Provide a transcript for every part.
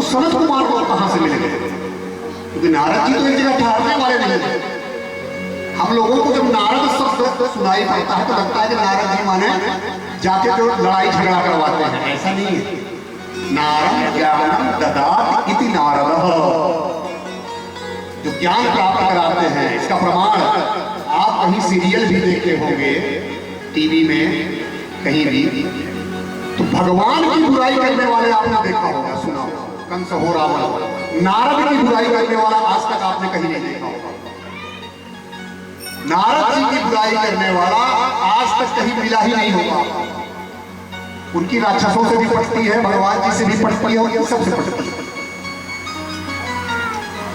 सनत कुमार को कहां से मिलेंगे? क्योंकि नारद जी तो एक जगह ठहरने वाले नहीं थे। हम लोगों को जब नारद शब्द सुनाई पड़ता है तो लगता है कि नारद जी माने जाके जो लड़ाई झगड़ा करवाते हैं, ऐसा नहीं है। नारद ज्ञानम ददात इति नारद, जो ज्ञान प्राप्त कराते हैं। इसका प्रमाण आप कहीं सीरियल भी देखते होंगे, टीवी में कहीं भी, तो भगवान की बुराई करने वाले आपने देखा होगा, सुना होगा, कंस हो रावण। नारद की बुराई करने वाला आज तक आपने कहीं नहीं देखा होगा। नारद जी की बुराई करने वाला आज तक कहीं मिला ही नहीं होगा। उनकी राक्षसों से भी पटती है, भगवान जी से भी पटती है, उनकी सबसे पटती है।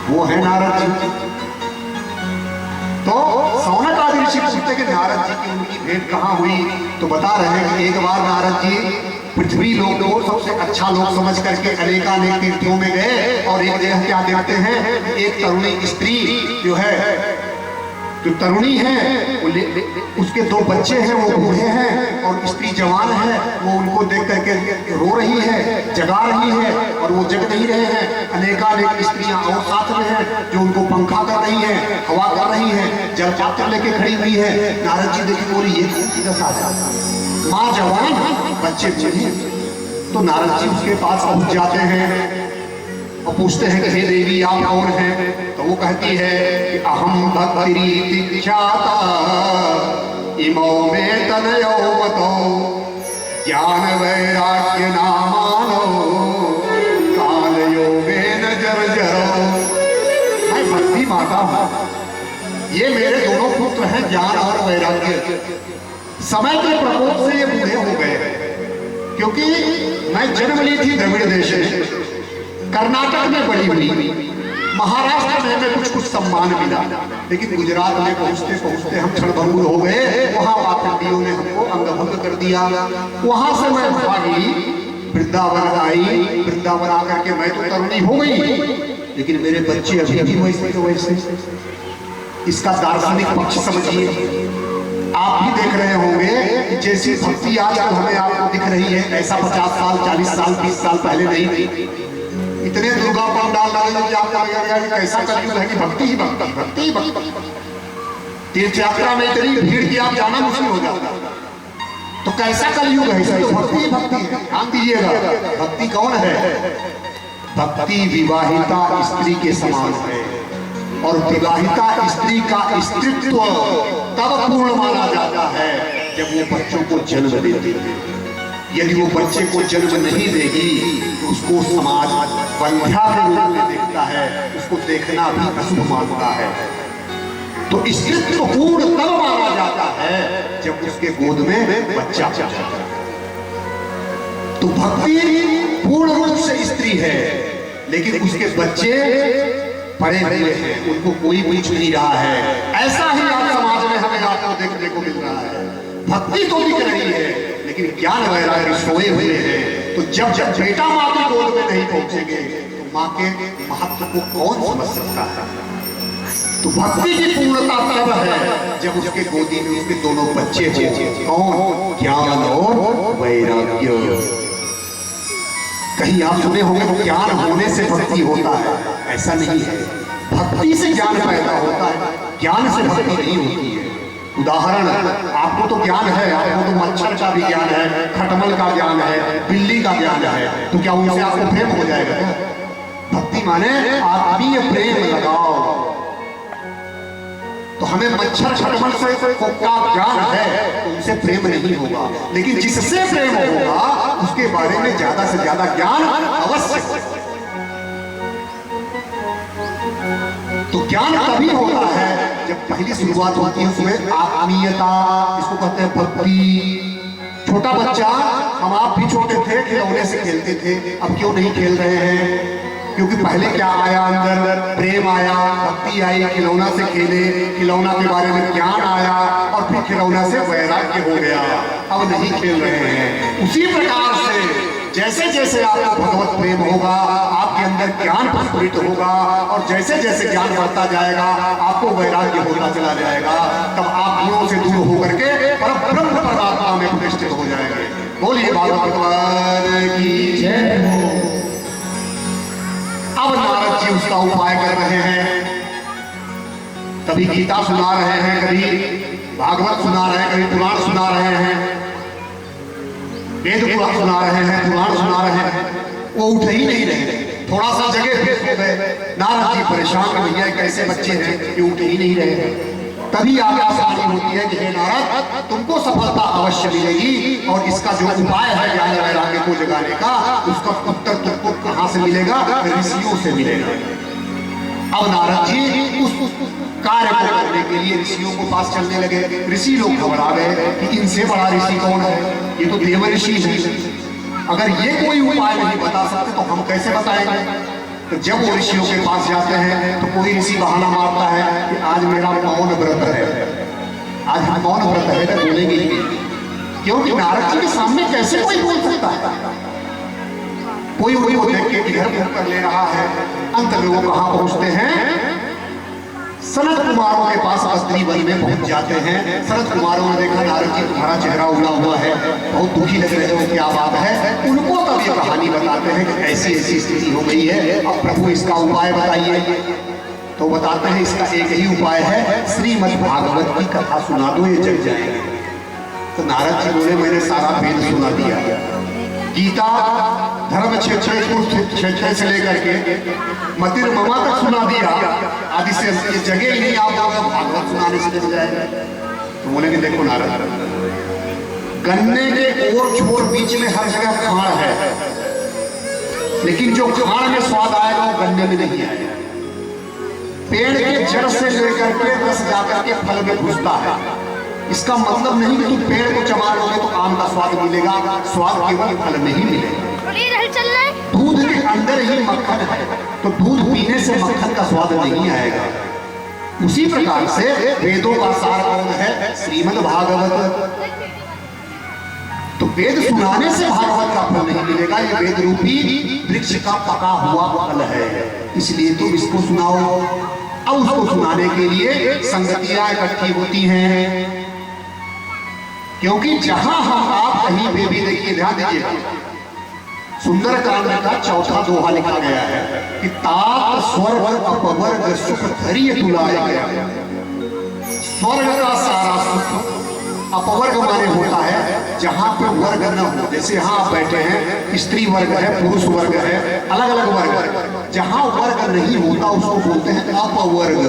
वो है नारद जी। तो सौनक आदि ऋषि पूछते कि नारद जी की उनकी भेंट कहां हुई, तो बता रहे हैं कि एक बार नारद जी पृथ्वी लोक को सबसे अच्छा लोक समझ करके अनेकानेक तीर्थों में गए, और एक जगह क्या देखते हैं, एक तरुणी स्त्री जो है, जो तरुणी है, उसके 2 बच्चे हैं, वो बूढ़े हैं, और स्त्री जवान है। वो उनको देख करके रो रही है, जगा रही है, और वो जग नहीं रहे हैं। अनेकानेक स्त्रियां और साथ में हैं जो उनको पंखा कर रही हैं, हवा कर रही हैं, जल पात्र लेके खड़ी हुई है। नारद जी देखे, बोली ये दशा है, माँ जवान, बच्चे बूढ़े। तो नारद जी उसके पास पहुंच जाते हैं और पूछते हैं कि हे देवी आप कौन हैं? तो वो कहती है कि अहम भक्तिरीति ख्याता इमो में तनयो मतो ज्ञान वैराग्य नामानो काल योगेन जर्जरो। मैं भक्ति माता हूं, ये मेरे दोनों पुत्र हैं ज्ञान और वैराग्य। समय के प्रकोप से ये बूढ़े हो गए, क्योंकि मैं जन्म ली थी द्रविड़ देश में, कर्नाटक में बड़ी हुई, महाराष्ट्र में हमें कुछ सम्मान मिला, लेकिन गुजरात में पहुंचते पहुंचते हम क्षणभंगुर हो गए। वहां पाखंडियों ने हमको अंगभंग कर दिया। वहां से मैं भागी, वृंदावन आई। वृंदावन आकर के मैं तो तरुणी हो गई, लेकिन मेरे बच्चे अभी भी वैसे तो वैसे। इसका दार्शनिक पक्ष समझिए। आप भी देख रहे होंगे कि जैसी भक्ति आज हमें आपको दिख रही है, ऐसा 50 साल 40 साल 20 साल पहले नहीं थी। इतने दुर्गा पंडाल लगे कि आपको लगेगा कि कैसा कलयुग है कि भक्ति ही भक्ति, भक्ति ही भक्ति। तीर्थ यात्रा में इतनी भीड़ की आप जाना मुश्किल हो जाता है। तो कैसा कलयुग है? तो भक्ति ही भक्ति है। ध्यान दीजिएगा, भक्ति कौन है? भक्ति विवाहिता स्त्री के समान है, और विवाहिता स्त्री का स्त्रीत्व तब पूर्ण माना जाता है जब वो बच्चों को जन्म देती है। यदि वो बच्चे को जन्म नहीं देगी तो उसको समाज बंध्या के रूप में देखता है, उसको देखना भी अशुभ मानता है। तो स्त्रीत्व पूर्ण तब माना जाता है जब उसके गोद में बच्चा जाता है। तो भक्ति पूर्ण रूप से स्त्री है, लेकिन उसके बच्चे पड़े हुए हैं, उनको कोई पूछ नहीं रहा है। ऐसा ही आज समाज में हमें आपको देखने को मिल रहा है। भक्ति तो दिख रही है, लेकिन ज्ञान वैराग्य सोए हुए हैं। तो जब जब बेटा माँ की गोद में नहीं पहुंचेंगे तो माँ के महत्व को कौन समझ सकता है? तो भक्ति की पूर्णता तब है जब उसके गोदी में उसके दोनों बच्चे हो। कौन? ज्ञान और वैराग्य। कहीं आप सुने होंगे तो ज्ञान होने से भक्ति होता है, ऐसा नहीं है। भक्ति से ज्ञान पैदा होता है, ज्ञान से भक्ति नहीं होती है। उदाहरण, आपको तो ज्ञान है, आपको तो मच्छर का भी ज्ञान है, खटमल का ज्ञान है, बिल्ली का ज्ञान है, तो क्या उनसे आपको प्रेम हो जाएगा? भक्ति माने आत्मीय प्रेम लगाओ। तो हमें मच्छर खटमल से का ज्ञान है तो उनसे प्रेम नहीं होगा, लेकिन जिससे प्रेम होगा उसके बारे में ज्यादा से ज्यादा ज्ञान अवश्य। तो ज्ञान तभी होता है जब पहली शुरुआत होती है उसमें आत्मीयता, इसको कहते हैं भक्ति। छोटा बच्चा, हम आप भी छोटे थे, खिलौने से खेलते थे, अब क्यों नहीं खेल रहे हैं? क्योंकि पहले क्या आया, अंदर प्रेम आया, भक्ति आई, खिलौना से खेले, खिलौना के बारे में ज्ञान आया, और फिर खिलौना से वैराग्य हो गया, अब नहीं खेल रहे हैं। उसी प्रकार से जैसे जैसे आपको भगवत प्रेम होगा, आपके अंदर ज्ञान प्रस्फुटित होगा, और जैसे जैसे ज्ञान बढ़ता जाएगा आपको वैराग्य होता चला जाएगा, तब आप जीवों से दूर होकर के परब्रह्म परमात्मा में प्रतिष्ठित हो जाएंगे। बोलिए भागवत भगवान की जय। उसका उपाय कर रहे हैं। कभी गीता सुना रहे हैं, कभी भागवत सुना रहे हैं, कभी पुराण सुना रहे हैं, वेद पुराण सुना रहे हैं, पुराण सुना रहे हैं, वो उठ ही नहीं रहे। थोड़ा सा जगह फिर सो गए। नारद जी परेशान, भैया कैसे बच्चे हैं कि उठ ही नहीं रहे। तभी आगे आसानी होती है कि हे नारद, तुमको सफलता अवश्य मिलेगी और इसका जो उपाय है ज्ञान वैराग्य को जगाने का, उसका उत्तर तुमको कहां से मिलेगा? ऋषियों से मिलेगा। अब नारद जी उस कार्य को करने के लिए ऋषियों को पास चलने लगे। ऋषि लोग घबरा गए कि इनसे बड़ा ऋषि कौन है, ये तो देव ऋषि है, अगर ये कोई उपाय नहीं बता सकते तो हम कैसे बताएंगे। तो जब वो ऋषियों के पास जाते हैं तो कोई ऋषि बहाना मारता है कि आज मेरा मौन व्रत है, आज हम मौन व्रत है, तो बोलेंगे ही नहीं, क्योंकि नारद जी के सामने कैसे कोई बोल सकता है। कोई वही को देख के इधर मुंह कर ले रहा है। अंत में वो कहां पहुंचते हैं? सनत कुमारों के पास अस्त्री वन में पहुंच जाते हैं। सनत कुमारों ने देखा नारद जी तुम्हारा चेहरा उड़ा हुआ है, बहुत दुखी लग रहे हो, क्या बात है। उनको तब ये कहानी बताते हैं कि ऐसी ऐसी स्थिति हो गई है, अब प्रभु इसका उपाय बताइए। तो बताते हैं इसका एक ही उपाय है, श्रीमद् भागवत की कथा सुना दो, ये जग जाएगा। तो नारद जी बोले मैंने सारा वेद सुना दिया, गीता धर्म क्षेत्र से लेकर के मतिर ममा तक सुना दिया, आदि से ये जगह ही नहीं आप भागवत सुनाने से जग जाएगा। तो बोले कि देखो नारद, गन्ने के ओर छोर बीच में हर जगह खाड़ है, लेकिन जो खाड़ में स्वाद आएगा वो गन्ने में नहीं आएगा। पेड़ के जड़ से लेकर के रस जाकर के फल में घुसता है। इसका मतलब नहीं कि तुम पेड़ को चबा लोगे तो आम का स्वाद मिलेगा, स्वाद केवल फल में ही मिलेगा। दूध के अंदर ही मक्खन है, तो दूध पीने से मक्खन का स्वाद नहीं आएगा। उसी प्रकार से वेदों का सार कौन है? श्रीमद् भागवत। तो वेद सुनाने से भागवत का फल नहीं मिलेगा, ये वेद रूपी वृक्ष का पका हुआ फल है, इसलिए तुम इसको सुनाओ। अब उसको सुनाने के लिए संगतियां इकट्ठी होती हैं, क्योंकि जहां हम आप कहीं पे भी देखिए, ध्यान दीजिएगा, सुंदरकांड का चौथा दोहा लिखा गया है कि तात स्वर्ग अपवर्ग सुख धरिय तुलाया गया। स्वर्ग का सारा सुख, अपवर्ग माने होता है जहां पे वर्ग न हो। जैसे यहाँ आप बैठे हैं, स्त्री वर्ग है, पुरुष वर्ग है, अलग अलग वर्ग, जहां वर्ग नहीं होता उसको बोलते हैं अपवर्ग।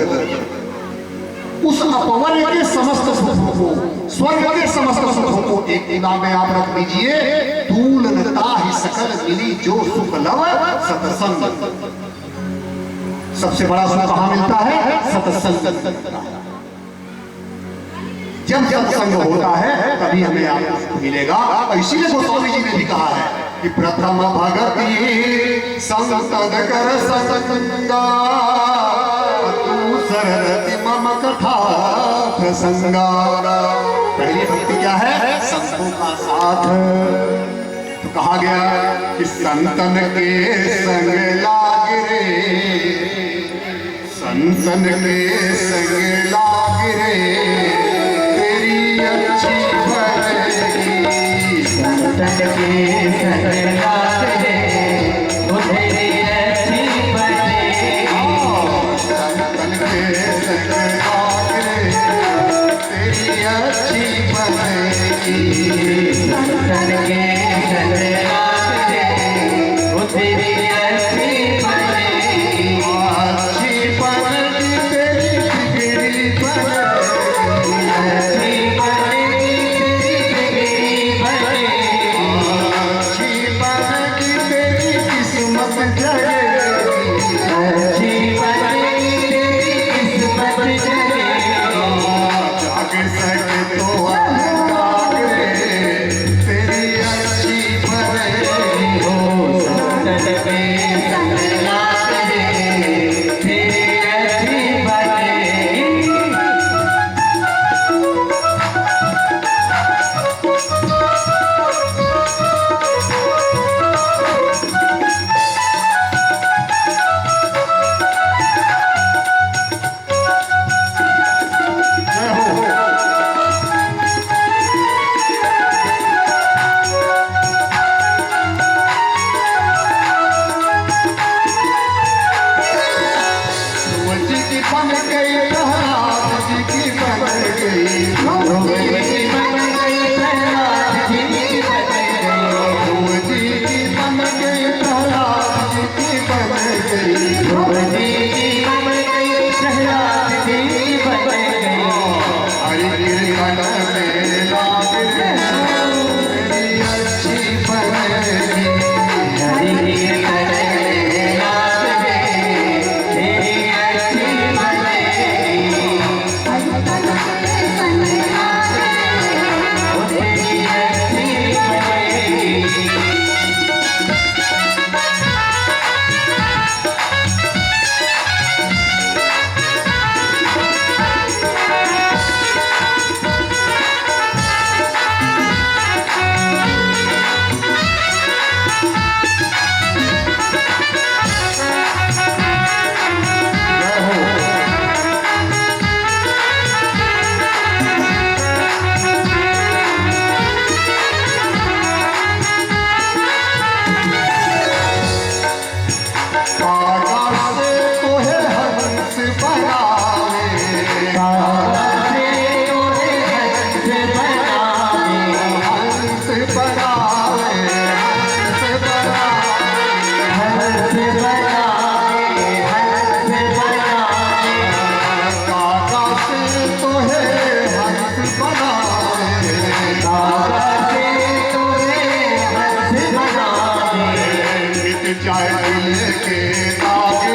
उस अपवर्ग के समस्त सुखों को, स्वर्ग के समस्त सुखों को एक निगाह में आप रख दीजिए। दूलनता ही सकल मिली जो सुख लव सत्संग। सबसे बड़ा सुख कहां मिलता है? सत्संग। जब सत्संग होता है तभी हमें आपको सुख मिलेगा। और इसीलिए गोस्वामी जी ने भी कहा है कि प्रथम भगति संतद कर संगा, सरति मम कथा प्रसंगा। पहली भक्ति क्या है? संतों का साथ। तो कहा गया कि संतन के संग लाग रे, संतन के संग लाग रे, तेरी अच्छी बनेगी। संतन के संग लाग रे, तेरी अच्छी बनेगी। संतन के संग लाग रे, तेरी अच्छी बनेगी। संतन के संग लाग रे, वो तेरी अच्छी बनेगी। अच्छी बनेगी तेरी बिगड़ी बनेगी, अच्छी बनेगी तेरी बिगड़ी बनेगी। अच्छी बनेगी तेरी किस्मत जगेगी, अच्छी बनेगी तेरी किस्मत जगेगी। जाग सके तो जाग रे, तेरी अच्छी बनेगी। हो संतन के संग लाग रे, तेरी अच्छी बनेगी। लेके आगे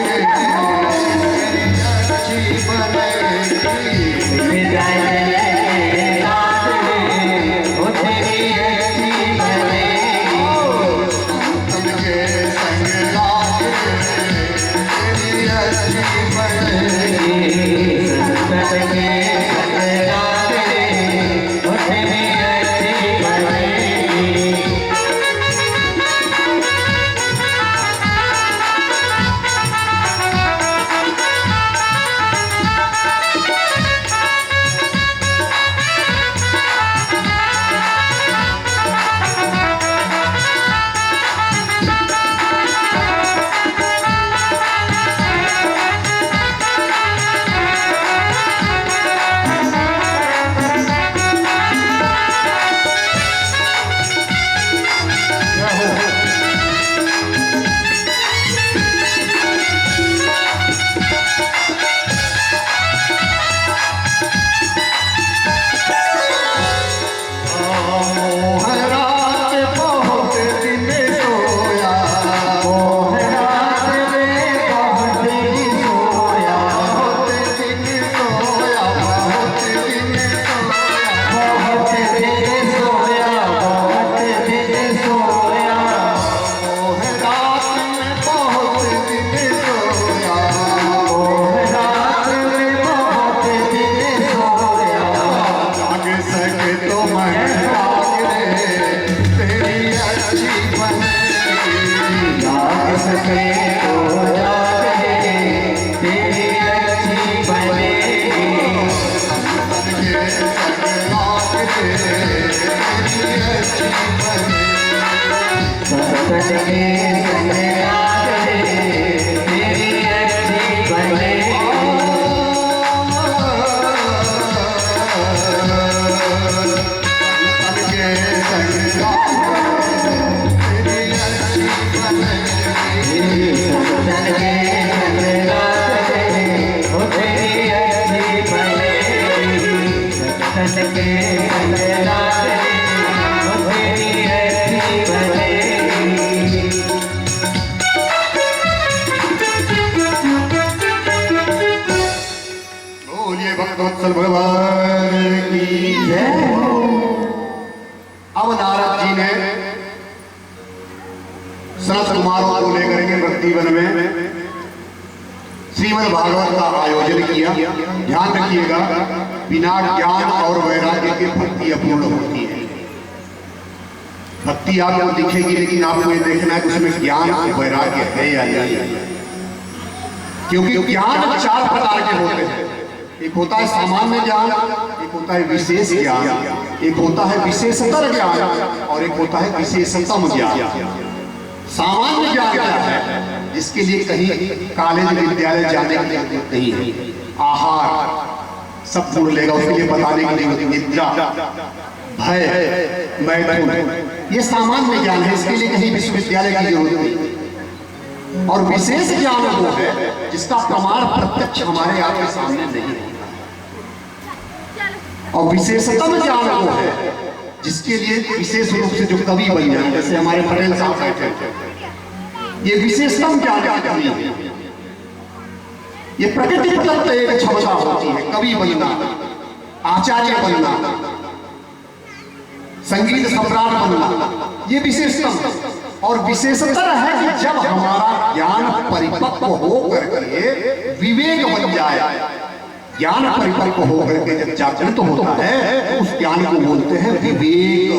अच्छी बनेगी। तुमके संग लागे तेरी अच्छी बनेगी। भक्तवत्सल भगवान की जय। अब नारद जी ने सनत कुमारों को लेकर के भक्तिवन में श्रीमद् भागवत का आयोजन किया। ध्यान रखिएगा, बिना ज्ञान और वैराग्य के भक्ति अपूर्ण होती है। भक्ति आपको दिखेगी लेकिन आपको ये देखना है कि उसमें ज्ञान और वैराग्य है या नहीं, क्योंकि ज्ञान 4 प्रकार के होते हैं। एक होता है सामान्य ज्ञान, एक होता है विशेष ज्ञान, एक होता है विशेषतर ज्ञान और एक होता है विशेषतम ज्ञान। सामान्य ज्ञान क्या है? जिसके लिए कहीं कॉलेज विद्यालय जाने की जरूरत नहीं है। आहार सब पूर्ण लेगा, उसके लिए बताने की नहीं होती। निद्रा, भय, मैथुन, ये सामान्य ज्ञान है, इसके लिए कहीं विश्वविद्यालय की जरूरत नहीं। और विशेष ज्ञान वो है जिसका प्रमाण प्रत्यक्ष हमारे आपके सामने नहीं होता। और विशेषतम ज्ञान वो है जिसके लिए विशेष रूप से जो कवि बन जाए, जैसे हमारे पटेल साहब बैठे, ये विशेषतम ज्ञान की कवि है। ये प्रकृति प्रदत्त एक क्षमता होती है, कवि बनना, आचार्य बनना, संगीत सम्राट बनना, ये विशेषतम। और विशेषतर है कि जब हमारा ज्ञान परिपक्व हो करके विवेक बन जाए, ज्ञान परिपक्व हो करके जब जागृत तो होता है तो उस ज्ञान को बोलते हैं विवेक।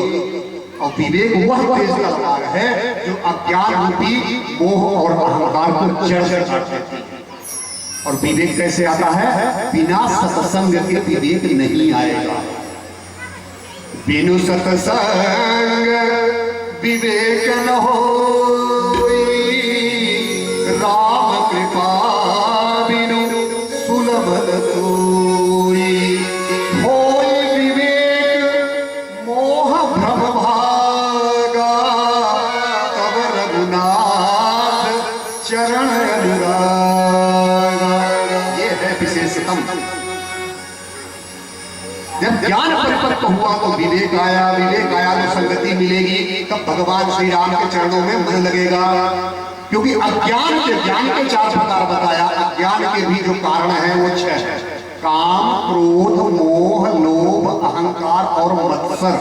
और विवेक वह तेज तलवार है जो अज्ञान रूपी मोह और अहंकार को जड़ से काटती है। और विवेक कैसे आता है? बिना सत्संग के विवेक नहीं आएगा। बिनु सत्संग विवेक न होई, राम कृपा बिनु सुलभ कोई। होई विवेक मोह भ्रम भागा, तब रघुनाथ चरण अनुरागा। ये है विशेषतम। जब ज्ञान परिपक्व हुआ तो विवेक आया, विवेक आया तो संगति मिलेगी, तब भगवान श्री राम के चरणों में मन लगेगा। क्योंकि अज्ञान के ज्ञान के 4 प्रकार बताया, अज्ञान के भी जो कारण है वो 6 है। काम, क्रोध, मोह, लोभ, अहंकार और मत्सर।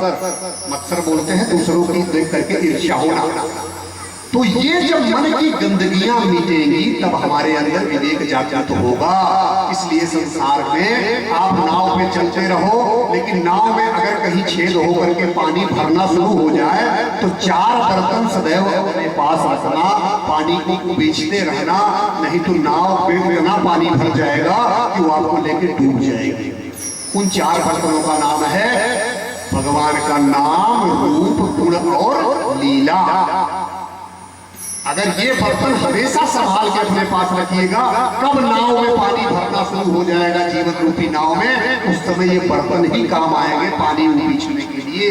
मत्सर बोलते हैं दूसरों की देख करके ईर्ष्या होना। तो ये जब मन की गंदगियां मिटेंगी तब हमारे अंदर विवेक जागृत होगा। इसलिए संसार में आप नाव में चलते रहो, लेकिन नाव में अगर कहीं छेद हो करके पानी भरना शुरू हो जाए तो 4 बर्तन सदैव अपने पास रखना, पानी को बेचते रहना, नहीं तो नाव पे इतना पानी भर जाएगा कि वो आपको लेके डूब जाएगी। उन 4 बर्तनों का नाम है भगवान का नाम, रूप, गुण और लीला। अगर ये बर्तन हमेशा संभाल के अपने पास रखिएगा, कब नाव में पानी भरना शुरू हो जाएगा जीवन रूपी नाव में, उस समय ये बर्तन ही काम आएंगे पानी उबीचने के लिए।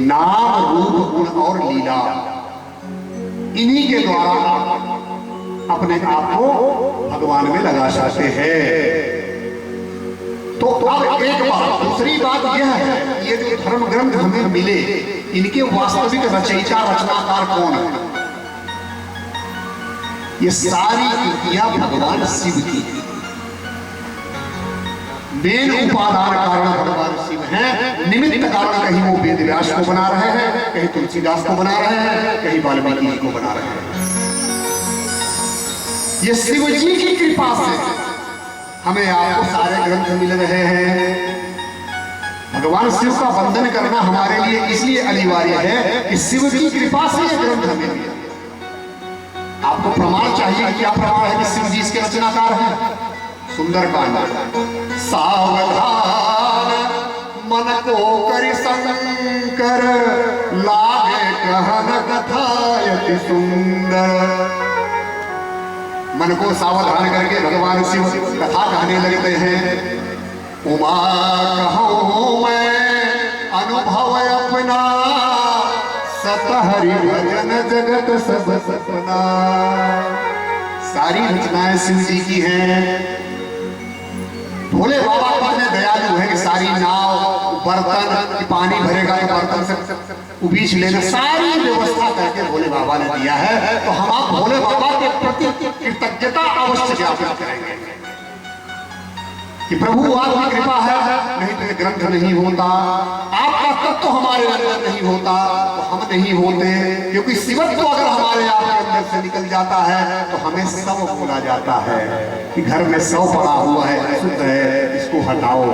नाम, रूप, गुण और लीला, इन्हीं के द्वारा आप अपने आप को भगवान में लगा सकते हैं। तो अब एक बात, दूसरी बात यह है, ये जो धर्म ग्रंथ हमें मिले, इनके वास्तविक रचयिता रचनाकार कौन है? ये सारी कृतियां भगवान शिव की है। मेन उपादान कारण भगवान शिव हैं, निमित्त कारण कहीं वो वेद व्यास को बना रहे हैं, कहीं तुलसीदास को बना रहे हैं, कहीं वाल्मीकि जी को बना रहे हैं। ये शिव जी की कृपा से हमें आपको सारे ग्रंथ मिल रहे हैं। भगवान शिव का वंदन करना हमारे लिए इसलिए अनिवार्य है कि शिव की कृपा से ये ग्रंथ हमें मिले। आपको प्रमाण चाहिए, क्या प्रमाण है कि शिव जी इसके रचनाकार हैं? सुंदरकांड, सावधान मन को कर शंकर, लागे कहन कथा यति सुंदर। मन को सावधान करके भगवान शिव कथा कहने लगते हैं। उमा कहूं मैं अनुभव अपना, सतहरि भजन जगत सब सपना। सारी रचनाएं शिव जी की हैं। भोले बाबा कितने दयालु है कि सारी नाव, बर्तन, पानी भरेगा तो बर्तन से उबीच लेना, सारी व्यवस्था करके भोले बाबा ने दिया है। तो हम आप भोले बाबा के प्रति कृतज्ञता अवश्य ज्ञापित करेंगे कि प्रभु आपकी कृपा है, नहीं तो ये ग्रंथ नहीं होता, आपका तत्व हमारे अंदर नहीं होता तो हम नहीं होते। क्योंकि शिवत्व अगर हमारे आपके अंदर से निकल जाता है तो हमें सब बोला जाता है कि घर में सौ पड़ा हुआ है, अशुद्ध है, इसको हटाओ।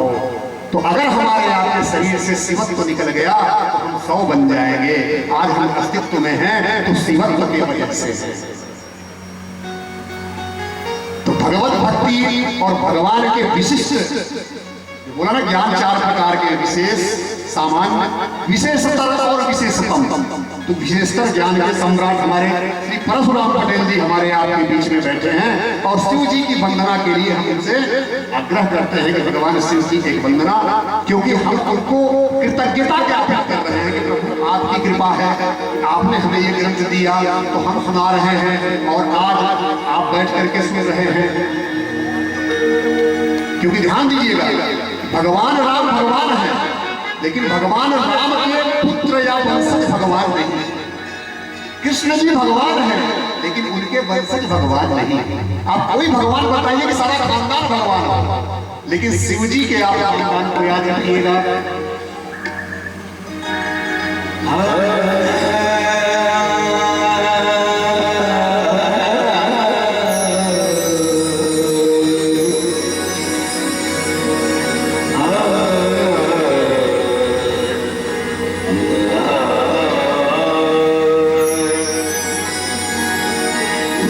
तो अगर हमारे आपके शरीर से शिवत्व निकल गया तो हम 100 बन जाएंगे। आज हम अस्तित्व में हैं तो शिवत्व के वजह से है। तो भगवत भक्ति और भगवान के विशिष्ट, बोला ना ज्ञान 4 प्रकार के, विशेष, सामान्य, विशेषतर और विशेषतम। तो विशेषतर ज्ञान के सम्राट हमारे श्री परशुराम पटेल जी हमारे आपके बीच में बैठे हैं और शिव जी की वंदना के लिए हम उनसे आग्रह करते हैं कि भगवान शिव जी की वंदना, क्योंकि हम उनको कृतज्ञता ज्ञापित कर रहे हैं कि प्रभु आपकी कृपा है, आपने हमें ये ग्रंथ दिया तो हम सुना रहे हैं और आज आप बैठ करके सुन रहे हैं। क्योंकि ध्यान दीजिएगा, भगवान राम भगवान है, लेकिन भगवान राम के पुत्र या वंशज भगवान नहीं। कृष्ण जी भगवान है लेकिन उनके वंशज भगवान नहीं। आप कोई भगवान बताइए कि सारा खानदान भगवान हो, लेकिन शिव जी के आप खानदान को याद रखिएगा।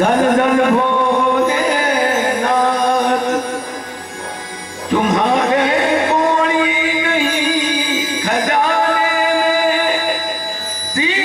धन धन भोलेनाथ तुम्हारे कोई नहीं खजाने में,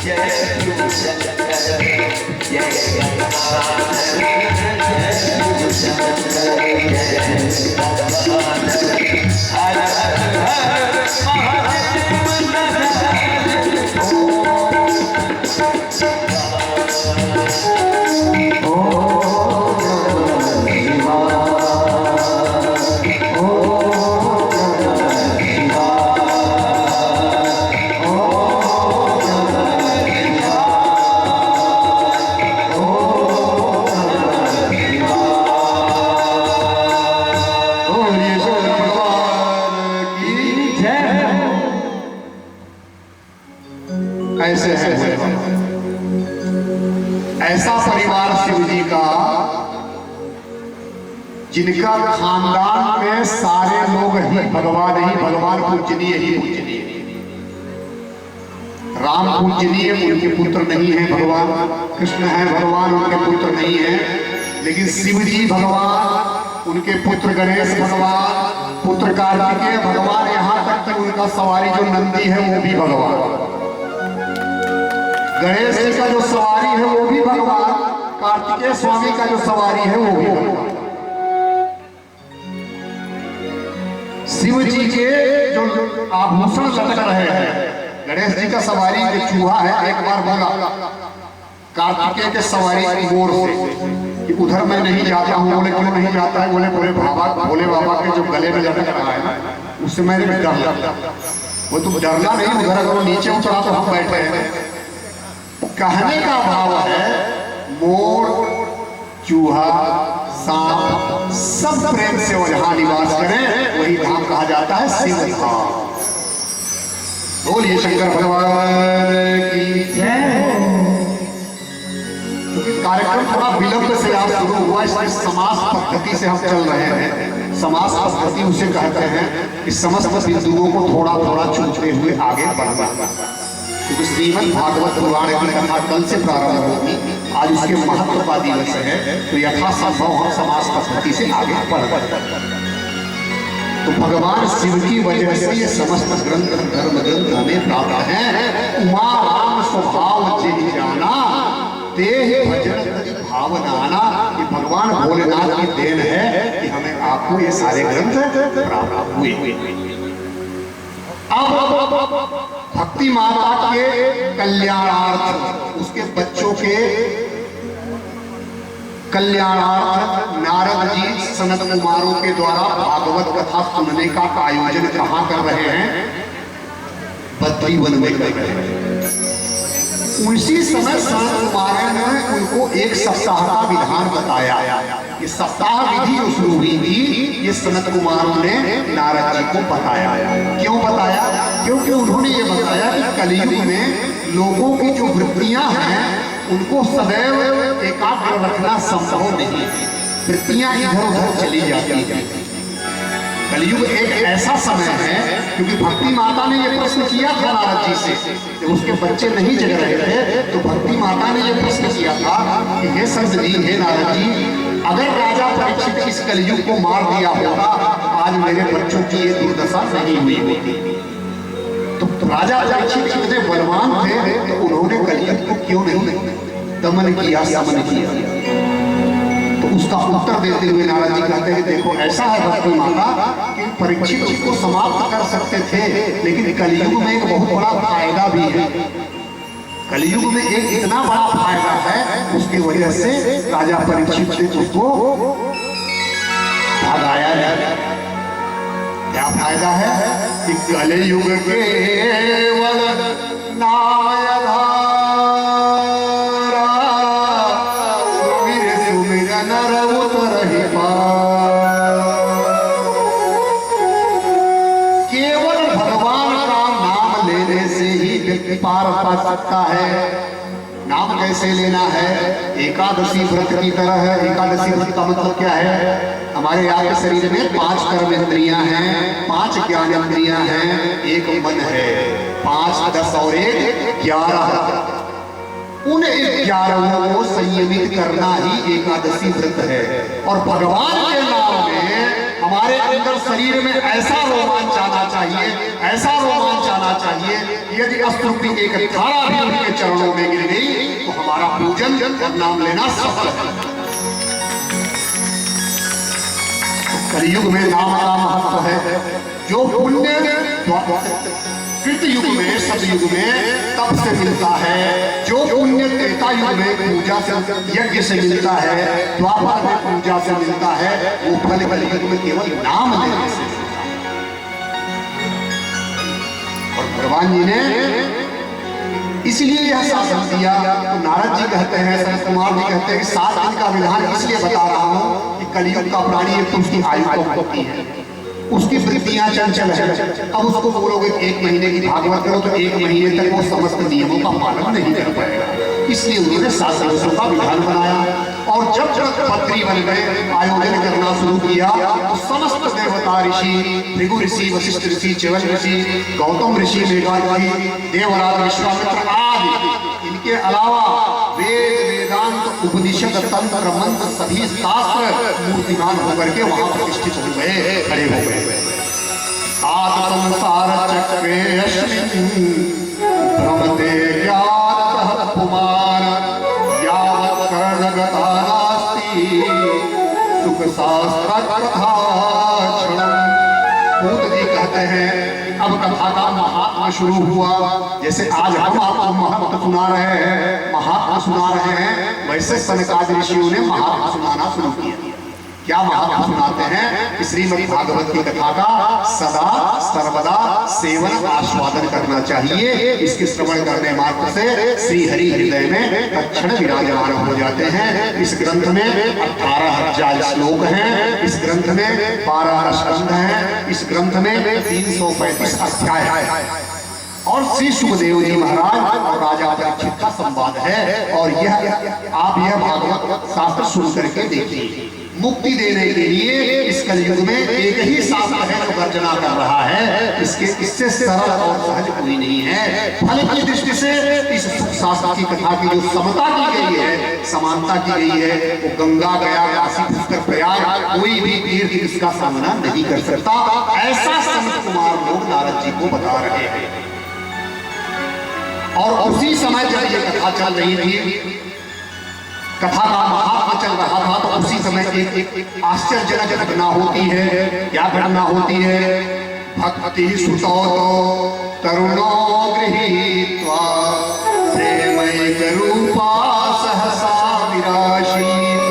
Yeah. ऐसे हैं भोले बाबा। ऐसा परिवार शिव जी का जिनका खानदान में सारे लोग ही भगवान पूजनीय ही पूजनीय। राम पूजनीय, उनके पुत्र नहीं है भगवान। कृष्ण है भगवान, उनके पुत्र नहीं है। लेकिन शिव जी भगवान, उनके पुत्र गणेश भगवान, पुत्र कार्तिकेय भगवान, यहाँ तक कि उनका सवारी जो नंदी है वो भी भगवान। गणेश जी का जो सवारी है वो भी भगवान, कार्तिकेय स्वामी का जो सवारी है वो भी भगवान। शिव जी के जो आभूषण लटक रहे हैं, गणेश जी का सवारी जो चूहा है, एक बार बोला कार्तिकेय के सवारी मोर से कि उधर मैं नहीं जाता हूँ। बोले क्यों नहीं जाता है? बोले भोले बाबा के जो गले में लटक रहा है ना, उससे मैंने डर लगता। वो तुम डरना नहीं, उधर अगर वो नीचे उतरा तो हम बैठे हैं। कहने का भाव है मोर, चूहा, सांप सब प्रेम से वो जहां निवास करें वही धाम कहा जाता है शिव धाम। बोलिए शंकर भगवान की जय। कार्यक्रम थोड़ा विलंब से आज शुरू हुआ, इसलिए समास पद्धति से हम चल रहे हैं। समास पद्धति उसे कहते हैं कि समस्त बिंदुओं को थोड़ा थोड़ा छूते हुए आगे बढ़ना। क्योंकि श्रीमद् भागवत पुराण की कथा कल से प्रारंभ होगी, आज उसके महत्व का दिवस है, तो यथासंभव हम समास पद्धति से आगे बढ़। तो भगवान शिव की वजह से ये समस्त ग्रंथ धर्म ग्रंथ हमें प्राप्त है। उमा राम स्वभाव जिन जाना ते भजन भावनाना। ये भगवान भोलेनाथ की देन है कि हमें आपको ये सारे ग्रंथ प्राप्त हुए। अब भक्ति माता के कल्याणार्थ, उसके बच्चों के कल्याणार्थ नारद जी सनत कुमारों के द्वारा भागवत कथा सुनने का आयोजन कहाँ कर रहे हैं? बद्री वन में कर रहे हैं। उसी समय सनत कुमार ने उनको एक सप्ताह का विधान बताया। ये सप्ताह विधि जो शुरू हुई थी, ये सनत कुमारों ने नारद जी को बताया। क्यों बताया? क्योंकि उन्होंने ये बताया कि कलयुग में लोगों की जो वृत्तियां हैं उनको सदैव एकाग्र रखना संभव नहीं, वृत्तियां इधर उधर चली जाती हैं। कलयुग एक ऐसा समय है, क्योंकि भक्ति माता ने ये प्रश्न किया था नारद जी से, जब उसके बच्चे नहीं जग रहे थे तो भक्ति माता ने ये प्रश्न किया था कि हे संत जी, हे नारद जी, अगर राजा परीक्षित इस कलयुग को मार दिया होता, आज मेरे बच्चों की ये दुर्दशा नहीं हुई होती। तो राजा परीक्षित इतने बलवान थे तो उन्होंने कलयुग को क्यों नहीं दमन किया, समन किया? तो उसका उत्तर देते हुए नारद जी कहते हैं कि देखो ऐसा है भक्ति माता कि परीक्षित को समाप्त कर सकते थे, लेकिन कलयुग में एक बहुत बड़ा फायदा भी है। कलयुग में एक इतना बड़ा फायदा है, उसकी वजह से राजा परीक्षित ने उसको भगाया है। क्या फायदा है कि कलयुग केवल नाम केवल भगवान का नाम लेने से ही व्यक्ति पार पा सकता है। नाम कैसे लेना है? एकादशी व्रत की तरह है। एकादशी व्रत का मतलब क्या है? हमारे आपके शरीर में 5 कर्म इंद्रियां हैं, 5 ज्ञान इंद्रियां हैं, एक मन है। 5, 10 और 1 11। उन 11 को संयमित करना ही एकादशी व्रत है। और भगवान के नाम में हमारे अंदर शरीर में ऐसा रोमांच आना चाहिए, ऐसा रोमांच आना चाहिए, यदि अस्तुति एक धारा भी उनके चरणों में गिर गई तो हमारा पूजन और नाम लेना सफल है। कलयुग में नाम का महत्व है। जो पुण्य कृत युग में, सतयुग में तप से मिलता है, जो पुण्य त्रेता युग में पूजा से, यज्ञ से मिलता है, द्वापर में पूजा से मिलता है, वो फल कलयुग में केवल नाम लेने से। और भगवान जी ने इसलिए यह शासन दिया। तो नारद जी कहते हैं, सनत कुमार जी कहते हैं कि 7 दिन का विधान इसलिए बता रहा हूं कि कलयुग का प्राणी एक तो उसकी आयु कम होती है, उसकी वृत्तियां चंचल है। अब उसको बोलोगे 1 महीने की भागवत करो तो 1 महीने तक वो समस्त नियमों का पालन नहीं कर पाएगा। इसलिए उन्होंने 7 दिवसों का विधान बनाया। और जब जब पत्री बन गए, आयोजन करना शुरू किया, तो समस्त देवता ऋषि, भृगु ऋषि, वशिष्ठ ऋषि, च्यवन ऋषि, गौतम ऋषि, मेघनाद ऋषि, देवराज, विश्वामित्र आदि, इनके अलावा वेद, वेदांत, उपनिषद, तंत्र, मंत्र सभी शास्त्र मूर्तिमान होकर के वहां प्रतिष्ठित हो गए, खड़े हो गए। आद संसार चक्रे अश्विन भ्रमते ज्ञातः पुमान यावत् कर्णगता नास्ति सुख शास्त्र कथा क्षणम। भूत जी कहते हैं अब कथा का महात्मा शुरू हुआ। जैसे आज हम आपको महात्मा सुना रहे हैं, महात्मा सुना रहे हैं, वैसे सनकादि ऋषियों ने महात्मा सुनाना शुरू किया। क्या महात्मा सुनाते हैं कि श्रीमद् भागवत की कथा का सदा सर्वदा सेवन आस्वादन करना चाहिए। इसके श्रवण करने मात्र से श्री हरि हृदय में तत्क्षण विराजमान हो जाते हैं। इस ग्रंथ में 18,000 श्लोक हैं, इस ग्रंथ में 12 स्कंध हैं, इस ग्रंथ में 335 अध्याय है। और श्री सुखदेव जी महाराज और राजा परीक्षित का संवाद है। और यह आप यह भागवत शास्त्र सुन करके देखिए। मुक्ति देने के लिए इस कलयुग में एक ही शास्त्र है जो गर्जना कर रहा है। इससे सरल और सहज कोई नहीं है। फल की दृष्टि से इस शास्त्र की कथा की जो समता की गई है, समानता की गई है, वो गंगा, गया, काशी, पुष्कर, प्रयाग कोई भी तीर्थ इसका सामना नहीं कर सकता। ऐसा संत कुमार लोग नारद जी को बता रहे हैं। और उसी समय जब ये कथा चल रही थी, कथा का महात्मा चल रहा था, तो उसी समय एक आश्चर्यजनक घटना होती है। क्या घटना होती है? भक्ति सुतो तरुणो गृहीत्वा प्रेमैक रूपा सहसा विराशीत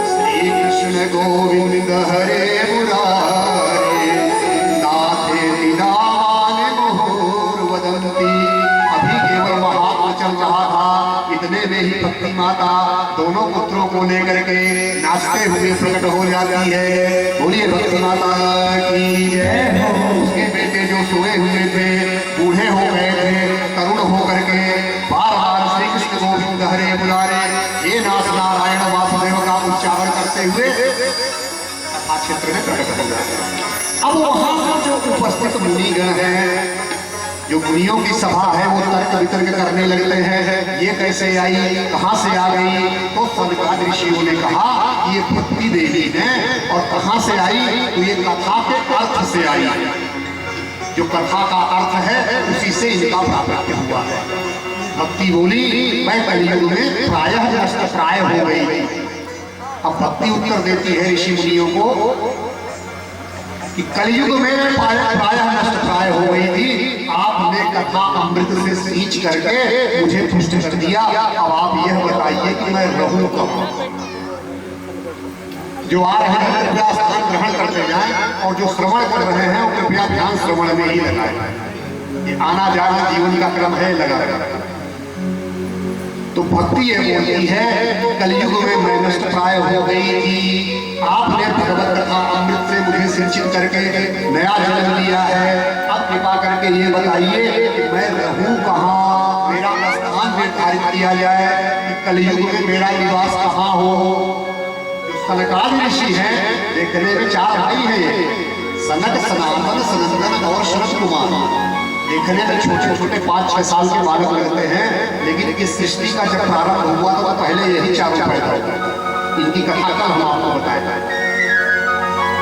श्री कृष्ण गोविंद हरे मुरारे नाथे नामानि मुहुर्वदन्ति। अभी केवल महात्मा चल रहा था, इतने में ही भक्ति माता दोनों पुत्रों को लेकर के नाचते हुए प्रकट हो जाती है। बोलिए भक्ति माता की जय। उसके बेटे जो सोए हुए थे, बूढ़े हो गए थे, तरुण हो करके बार बार श्री कृष्ण गोविंद हरे मुरारे हे नाथ नारायण वासुदेव का उच्चारण करते हुए कथा क्षेत्र में प्रकट हो जाते हैं। अब वहां पर जो उपस्थित मुनिगण हैं, जो मुनियों की सभा है, वो तर्क वितर्क करने लगते हैं। ये कैसे आई, कहाँ से आ गई? तो सनकादि ऋषियों ने कहा ये भक्ति देवी है। और कहाँ से आई? तो ये कथा के अर्थ से आई। जो कथा का अर्थ है उसी से इनका प्राप्त हुआ है। भक्ति बोली मैं कलयुग में प्रायः नष्ट प्राय हो गई। अब भक्ति उत्तर देती है ऋषि मुनियों को कि कलयुग में प्रायः नष्ट प्राय हो गई थी। आपने कथा अमृत से सींच करके मुझे पुष्ट कर दिया। अब आप यह बताइए कि मैं रहूं कहां? जो आ रहे हैं कृपया स्थान ग्रहण करते जाएं, और जो श्रवण कर रहे हैं वो कृपया ध्यान श्रवण में ही लगाएं। ये आना जाना जीवन का क्रम है, लगा लगा। तो भक्ति ये बोलती है कलयुग में मैं नष्ट प्राय हो गई थी। आपने भगवत कथा अमृत से मुझे सिंचित करके नया जन्म दिया है। अब कृपा करके ये बताइए कि मैं रहूं कहाँ? मेरा स्थान निर्धारित किया जाए कि कलयुग में मेरा निवास कहाँ हो। जो सनकादि ऋषि हैं, देखने में 4 भाई हैं, सनक, सनातन, सनंदन और शरद कुमार। देखने में छोटे छोटे 5-6 साल के बालक लगते हैं, लेकिन इस सृष्टि का जब प्रारंभ हुआ तो पहले यही चारों पैदा हुए। इनकी कथा कल हम आपको बताया।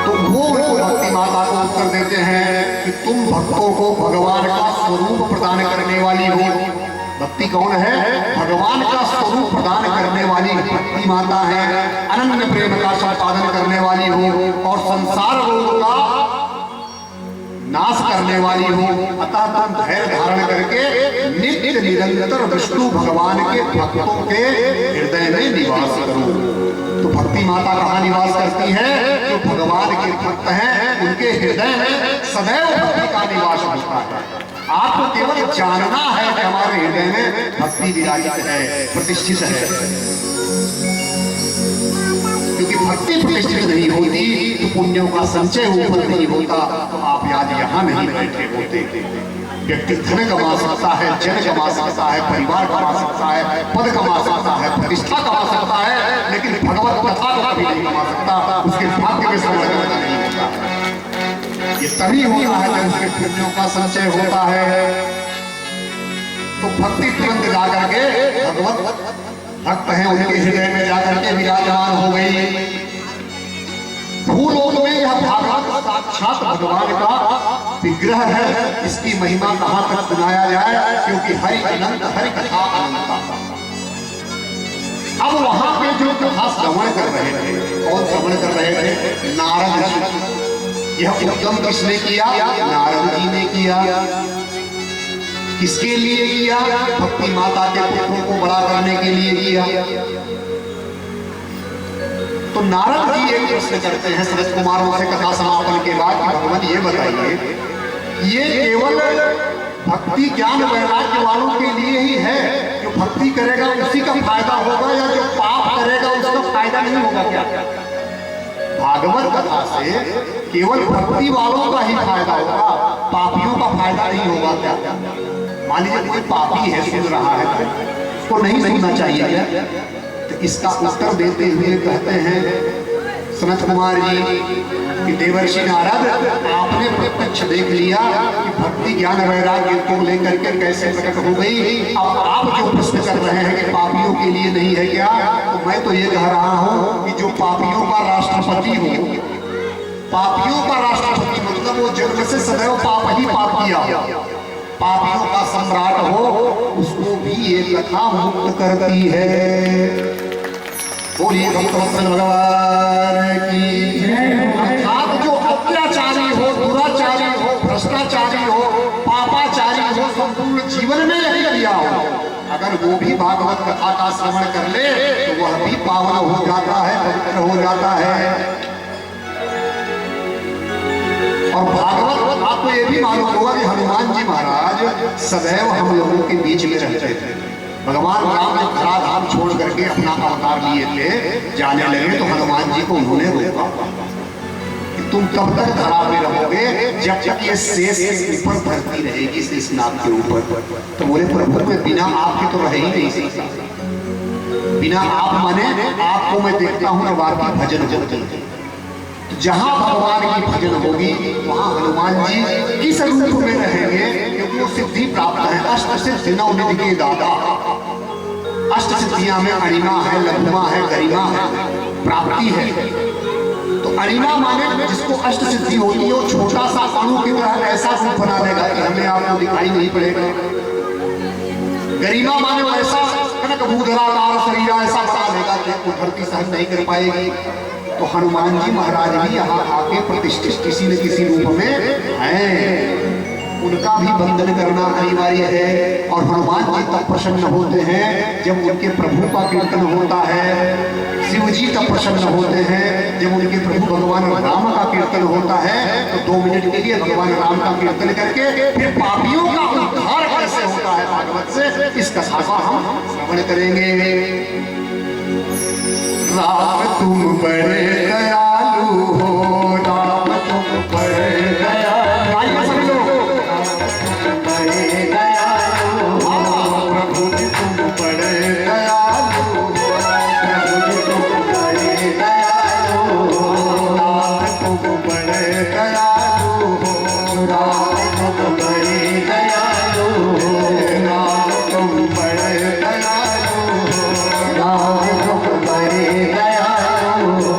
तो वो भक्ति माता को उत्तर देते हैं कि तुम भक्तों को भगवान का स्वरूप प्रदान करने वाली हो। भक्ति कौन है? भगवान का स्वरूप प्रदान करने वाली भक्ति माता है। अनन्य प्रेम का संपादन करने वाली हो और संसार रोग का नाश करने वाली हो। अतः तुम धैर्य धारण करके नित्य निरंतर विष्णु भगवान के भक्तों के हृदय में निवास करो। तो भक्ति माता कहाँ निवास करती है? जो भगवान के भक्त हैं उनके हृदय में सदैव भक्ति का निवास होता है। आपको केवल जानना है कि हमारे हृदय में भक्ति विराजित है, प्रतिष्ठित है। क्योंकि भक्ति प्रतिष्ठित नहीं होती तो पुण्यों का संचय ऊपर नहीं होता तो आप आज यहाँ नहीं बैठे होते। व्यक्ति धन कमा सकता है, जन कमा सकता है, परिवार कमा सकता है, पद कमा सकता है, प्रतिष्ठा कमा सकता है, लेकिन भगवत कथा को कभी नहीं कमा सकता। उसके भाग्य में संलग्न नहीं होता। ये तभी होता है जब उसके पुण्यों का संचय होता है। तो भक्ति तुरंत जाकर के भगवत भक्त हैं उनके हृदय में जाकर के विराजमान हो गई। भूलोक में यह भागवत साक्षात भगवान का विग्रह है। इसकी महिमा कहां तक सुनाया जाए, क्योंकि हरि अनंत, हरि कथा अनंता। अब वहां पे जो कथा श्रवण कर रहे थे, कौन श्रवण कर रहे थे? नारद जी। यह उद्गम किसने किया? नारद जी ने किया। किसके लिए किया? भक्ति माता के पुत्रों को बड़ा करने के लिए किया। तो नारद जी एक प्रश्न करते हैं सनत कुमारों से कथा समापन के बाद, भगवान ये बताइए, ये केवल भक्ति ज्ञान वैराग्य वालों के लिए ही है? जो भक्ति करेगा उसी का फायदा होगा, या जो पाप करेगा उसका फायदा नहीं होगा क्या? भागवत कथा से केवल भक्ति वालों का ही फायदा होगा, पापियों का फायदा नहीं होगा क्या? मान लीजिए कोई पापी है, सुन रहा है, उसको नहीं सुनना चाहिए क्या? तो इसका उत्तर देते हुए कहते हैं सनत कुमार जी कि देवर्षि नारद, आपने प्रत्यक्ष देख लिया कि भक्ति ज्ञान वैराग्य को लेकर के कैसे प्रकट हो गई। अब आप जो प्रश्न कर रहे हैं कि पापियों के लिए नहीं है क्या, तो मैं तो ये कह रहा हूं कि जो पापियों का राष्ट्रपति हो, पापियों का राष्ट्रपति मतलब वो जन्म से सदैव पाप ही पाप किया, पापियों का सम्राट हो, उसको भी ये कथा मुक्त करती है। बोलिए भगवान की अर्थात जो अत्याचारी हो, दुराचारी हो, भ्रष्टाचारी हो, पापाचारी हो, संपूर्ण जीवन में यही किया हो, अगर वो भी भागवत कथा का श्रवण कर ले तो वह भी पावन हो जाता है, पवित्र हो जाता है। और भागवत आपको ये भी मालूम होगा कि हनुमान जी महाराज सदैव हम लोगों के बीच में रहते थे। भगवान राम ने धराधाम छोड़ करके अपना अवतार लिए थे, जाने लगे तो हनुमान जी को उन्होंने रोका कि तुम तब तक धरा में रहोगे जब तक ये शेष पर धरती रहेगी शेषनाग के ऊपर। तो बोले प्रभु में बिना आपके तो रह ही नहीं सकता, बिना आप माने आपको मैं देखता हूँ और आपकी भजन करते हैं। जहां भगवान की भजन होगी वहां हनुमान जी किस रूप में रहेंगे, क्योंकि वो सिद्धि प्राप्त है। अष्ट सिद्धि नौ निधि के दादा, अष्ट सिद्धियां में अणिमा है, लघुमा है, गरिमा है, प्राप्ति है। तो अणिमा माने जिसको अष्ट सिद्धि होती है, वो छोटा सा अणु की तरह ऐसा रूप बना देगा कि हमें आपको दिखाई नहीं पड़ेगा। गरिमा माने वैसा कनक भूधराकार शरीर ऐसा बना देगा कि धरती सहन नहीं कर पाएगी। तो हनुमान जी महाराज भी यहाँ आके प्रतिष्ठित किसी न किसी रूप में हैं, उनका भी वंदन करना अनिवार्य है। और हनुमान जी तब प्रसन्न होते हैं जब उनके प्रभु का कीर्तन होता है। शिव जी तब प्रसन्न होते हैं जब उनके प्रभु भगवान राम का कीर्तन होता है। तो 2 मिनट के लिए भगवान राम का कीर्तन करके फिर पापियों का उद्धार कैसे होता है भागवत से, इस कथा का हम श्रवण करेंगे। राम तुम बड़े दयालु हो, राम तुम बड़े दयालु, बड़े दयालु हो, प्रभु जी तुम बड़े दयालु, प्रभु जी तुम बड़े दयालु हो, राम तुम बड़े दयालु हो, राम तुम बड़े दयालु हो, राम तुम बड़े दयालु हो, राम तुम बड़े दयालु हो।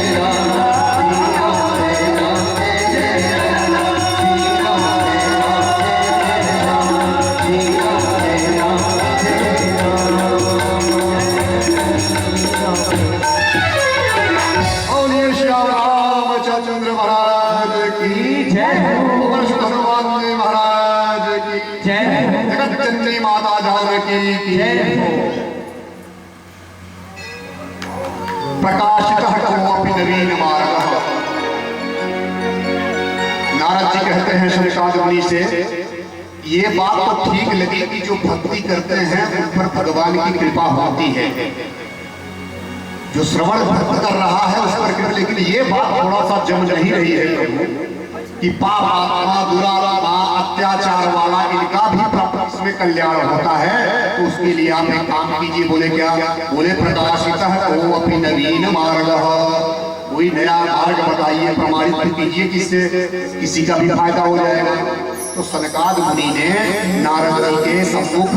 माता जानकी की प्रकाशितः कोऽपि नवीन मार्गः। नारद जी कहते हैं शनकाद मुनि से, ये बात तो ठीक लगी कि जो भक्ति करते हैं उन पर भगवान की कृपा होती है, जो श्रवण भक्त कर रहा है उस पर कृपा, लेकिन ये बात थोड़ा सा जम नहीं रही है प्रभु कि पाप आत्मा, दुरात्मा, अत्याचार वाला इनका भी इसमें कल्याण होता है। तो उसके लिए आप एक काम कीजिए। बोले क्या? बोले प्रकाशितः कोऽपि नवीन मार्गः, कोई नया मार्ग बताइए, प्रमाणित कीजिए जिससे किसी का भी फायदा हो जाएगा। तो सनकाद मुनि ने नारद जी के सम्मुख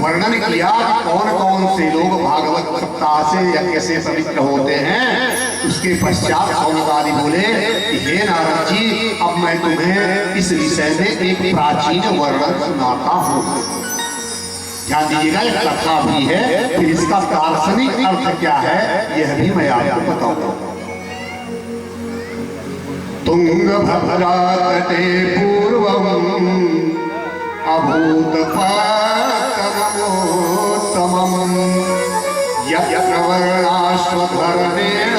वर्णन किया कि कौन कौन से लोग भागवत सप्ताह से यज्ञ से पवित्र होते हैं। उसके पश्चात सौनकादि बोले कि हे नारद जी, अब मैं तुम्हें इस विषय में एक प्राचीन वर्णन सुनाता हूँ। ध्यान दीजिएगा, एक कथा भी है, फिर इसका दार्शनिक अर्थ क्या है यह भी मैं आपको बताऊंगा। तुंगभद्रा तटे पूर्वम् अभूत पातनमोत्तमम् यत्र वर्णाश्वधर्मेण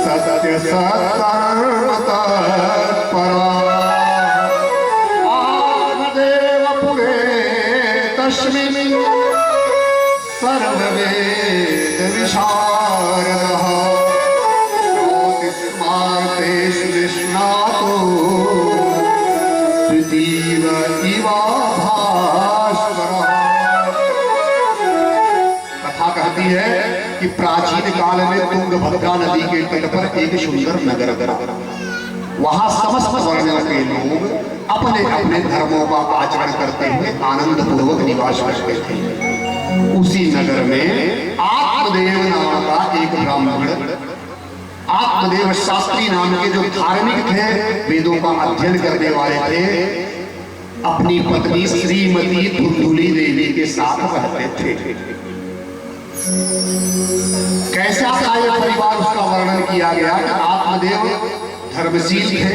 सत्य सत्कर्म तत्परा आत्मदेवपुरे तस्मिन् सर्ववेद विशारदः निष्णातो तृतीय इवा भास्वरः। कथा कहती है कि प्राचीन काल में तुंगभद्रा नदी के तट पर एक सुंदर नगर था। वहां समस्त वर्णों के लोग अपने अपने धर्मों का आचरण करते हुए आनंद पूर्वक निवास करते थे। उसी नगर में आत्मदेव नाम का एक ब्राह्मण, आत्मदेव शास्त्री नाम के जो धार्मिक थे, वेदों का अध्ययन करने वाले थे, अपनी पत्नी श्रीमती धुंधुली देवी के साथ रहते थे। कैसा था यह परिवार, उसका वर्णन किया गया कि आत्मदेव धर्मशील थे,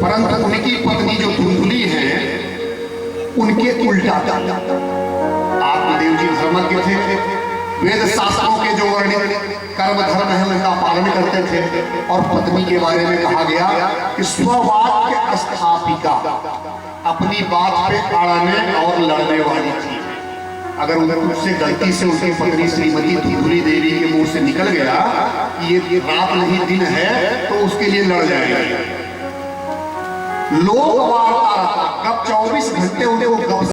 परंतु उनकी पत्नी जो धुंधुली है उनके उल्टा था। आत्मदेव जी धर्मज्ञ थे, वेद शास्त्रों के जो वर्णित कर्म धर्म है उनका पालन करते थे। और पत्नी के बारे में कहा गया कि स्ववाक्य स्थापिका, अपनी बात पे अड़ने और लड़ने वाली थी। अगर उससे गलती से उसकी पत्नी श्रीमती धुंधुली देवी के मुंह से निकल गया कि ये रात नहीं दिन है, तो उसके लिए लड़ जाएगा। लोक वार्ता, गप 24 घंटे उनको गप